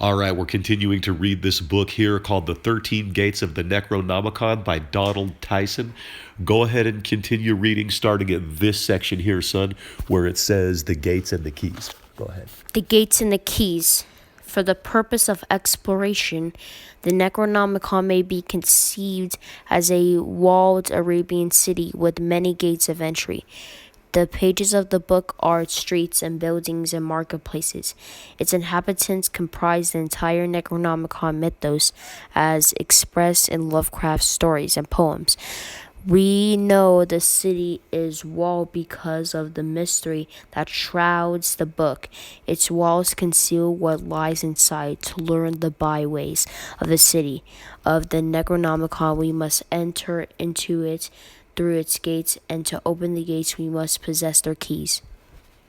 All right, we're continuing to read this book here called The 13 Gates of the Necronomicon by Donald Tyson. Go ahead and continue reading, starting at this section here, son, where it says the gates and the keys. Go ahead. The gates and the keys. For the purpose of exploration, the Necronomicon may be conceived as a walled Arabian city with many gates of entry. The pages of the book are streets and buildings and marketplaces. Its inhabitants comprise the entire Necronomicon mythos as expressed in Lovecraft's stories and poems. We know the city is walled because of the mystery that shrouds the book. Its walls conceal what lies inside. To learn the byways of the city of the Necronomicon, we must enter into it through its gates, and to open the gates we must possess their keys.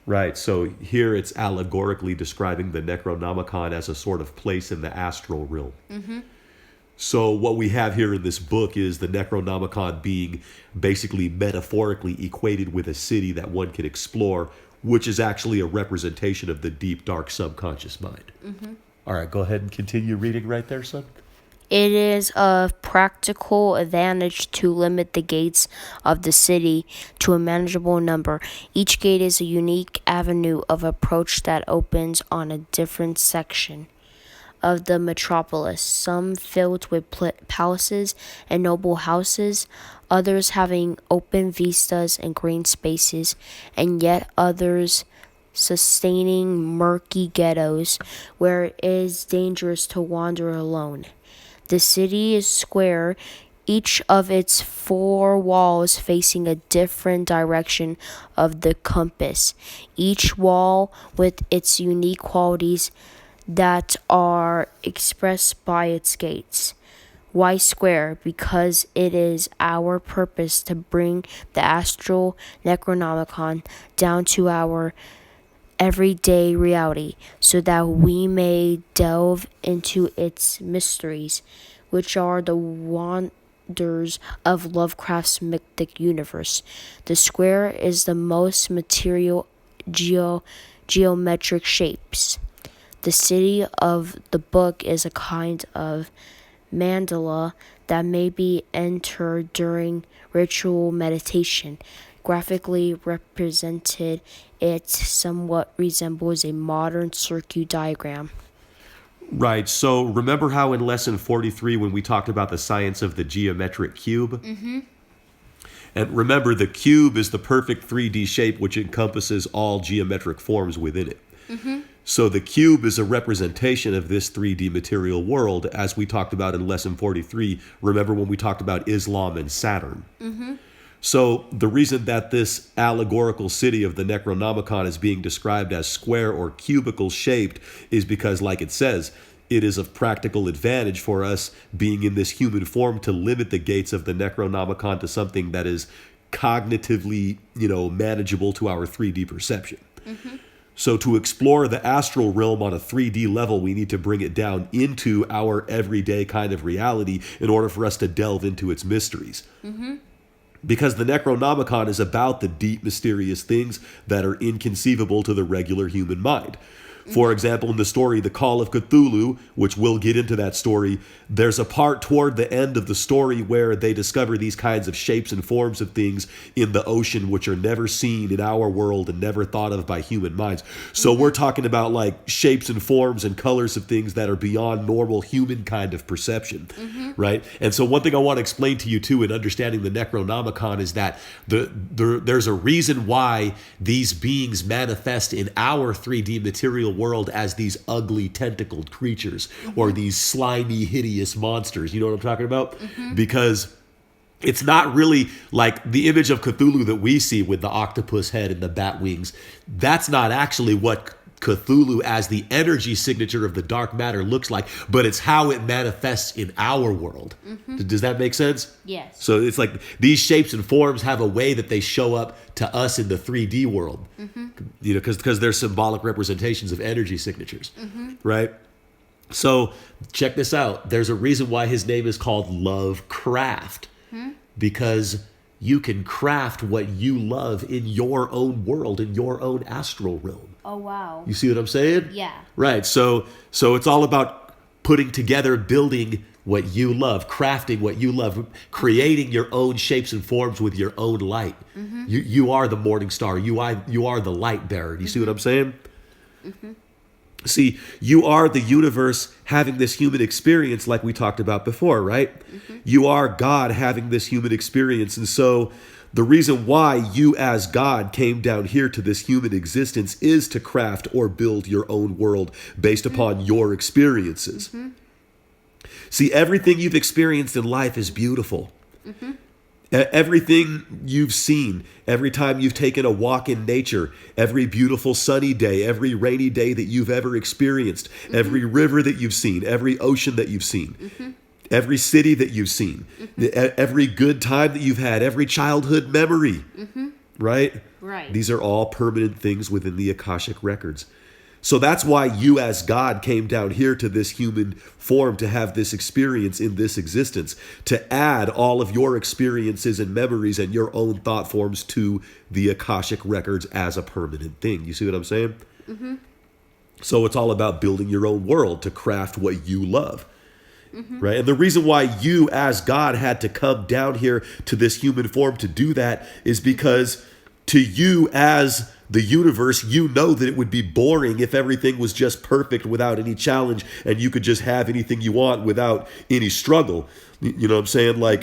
Right, so here it's allegorically describing the Necronomicon as a sort of place in the astral realm. Mm-hmm. So what we have here in this book is the Necronomicon being basically metaphorically equated with a city that one can explore, which is actually a representation of the deep, dark subconscious mind. Mm-hmm. All right, go ahead and continue reading right there, son. It is of practical advantage to limit the gates of the city to a manageable number. Each gate is a unique avenue of approach that opens on a different section of the metropolis, some filled with palaces and noble houses, others having open vistas and green spaces, and yet others sustaining murky ghettos where it is dangerous to wander alone. The city is square, each of its four walls facing a different direction of the compass, each wall with its unique qualities that are expressed by its gates. Why square? Because it is our purpose to bring the astral Necronomicon down to our everyday reality, so that we may delve into its mysteries, which are the wonders of Lovecraft's mythic universe. The square is the most material geometric shapes. The city of the book is a kind of mandala that may be entered during ritual meditation. Graphically represented, it somewhat resembles a modern circuit diagram. Right, so remember how in lesson 43 when we talked about the science of the geometric cube? Mm-hmm. And remember, the cube is the perfect 3D shape which encompasses all geometric forms within it. Mm-hmm. So the cube is a representation of this 3D material world, as we talked about in lesson 43. Remember when we talked about Islam and Saturn? Mm-hmm. So the reason that this allegorical city of the Necronomicon is being described as square or cubical shaped is because, like it says, it is of practical advantage for us being in this human form to limit the gates of the Necronomicon to something that is cognitively, manageable to our 3D perception. Mm-hmm. So to explore the astral realm on a 3D level, we need to bring it down into our everyday kind of reality in order for us to delve into its mysteries. Mm-hmm. Because the Necronomicon is about the deep, mysterious things that are inconceivable to the regular human mind. For example, in the story The Call of Cthulhu, which we'll get into that story, there's a part toward the end of the story where they discover these kinds of shapes and forms of things in the ocean which are never seen in our world and never thought of by human minds. So we're talking about like shapes and forms and colors of things that are beyond normal human kind of perception, right? And so one thing I want to explain to you too in understanding the Necronomicon is that there's a reason why these beings manifest in our 3D material world as these ugly tentacled creatures or these slimy, hideous monsters. You know what I'm talking about? Because it's not really like the image of Cthulhu that we see with the octopus head and the bat wings. That's not actually what Cthulhu as the energy signature of the dark matter looks like, but it's how it manifests in our world. Does that make sense? Yes. So it's like these shapes and forms have a way that they show up to us in the 3D world, because they're symbolic representations of energy signatures, right? So check this out. There's a reason why his name is called Lovecraft, because you can craft what you love in your own world, in your own astral realm. Oh, wow. You see what I'm saying? Yeah. Right. So it's all about putting together, building what you love, crafting what you love, creating your own shapes and forms with your own light. You are the morning star. You are the light bearer. Do you see what I'm saying? See, you are the universe having this human experience like we talked about before, right? You are God having this human experience. And so the reason why you as God came down here to this human existence is to craft or build your own world based upon your experiences. See, everything you've experienced in life is beautiful. Everything you've seen, every time you've taken a walk in nature, every beautiful sunny day, every rainy day that you've ever experienced, every river that you've seen, every ocean that you've seen, every city that you've seen, every good time that you've had, every childhood memory, right? Right. These are all permanent things within the Akashic records. So that's why you as God came down here to this human form to have this experience in this existence, to add all of your experiences and memories and your own thought forms to the Akashic records as a permanent thing. You see what I'm saying? So it's all about building your own world to craft what you love. Right? And the reason why you as God had to come down here to this human form to do that is because to you as the universe, you know that it would be boring if everything was just perfect without any challenge and you could just have anything you want without any struggle. You know what I'm saying? Like,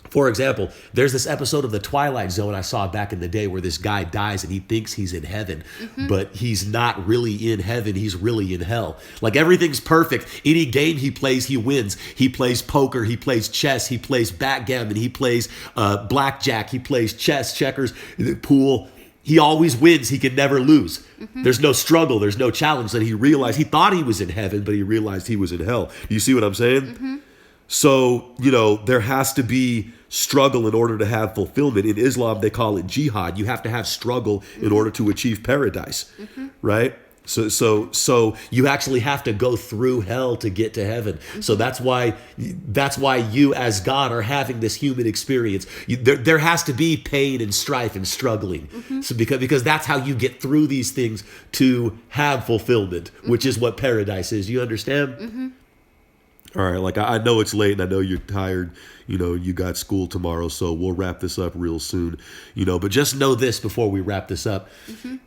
for example, there's this episode of The Twilight Zone I saw back in the day where this guy dies and he thinks he's in heaven, but he's not really in heaven. He's really in hell. Like, everything's perfect. Any game he plays, he wins. He plays poker. He plays chess. He plays backgammon. He plays blackjack. He plays chess, checkers, pool. He always wins. He can never lose. There's no struggle. There's no challenge. That he realized, he thought he was in heaven, but he realized he was in hell. You see what I'm saying? So, you know, there has to be struggle in order to have fulfillment. In Islam, they call it jihad. You have to have struggle in order to achieve paradise, right? So you actually have to go through hell to get to heaven. So that's why you as God are having this human experience. There has to be pain and strife and struggling. So because that's how you get through these things to have fulfillment, which is what paradise is. You understand? All right, like I know it's late and I know you're tired. You know, you got school tomorrow, so we'll wrap this up real soon. You know, but just know this before we wrap this up.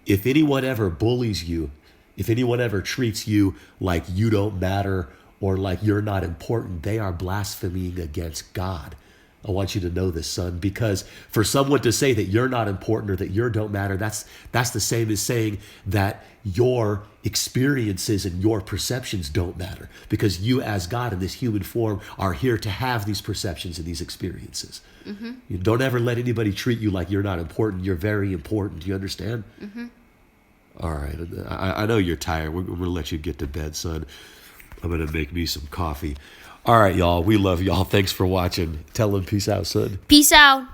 If anyone ever bullies you, if anyone ever treats you like you don't matter or like you're not important, they are blaspheming against God. I want you to know this, son, because for someone to say that you're not important or that you don't matter, that's the same as saying that your experiences and your perceptions don't matter, because you as God in this human form are here to have these perceptions and these experiences. You don't ever let anybody treat you like you're not important. You're very important. Do you understand? All right. I know you're tired. We're going to let you get to bed, son. I'm going to make me some coffee. All right, y'all. We love y'all. Thanks for watching. Tell them peace out, son. Peace out.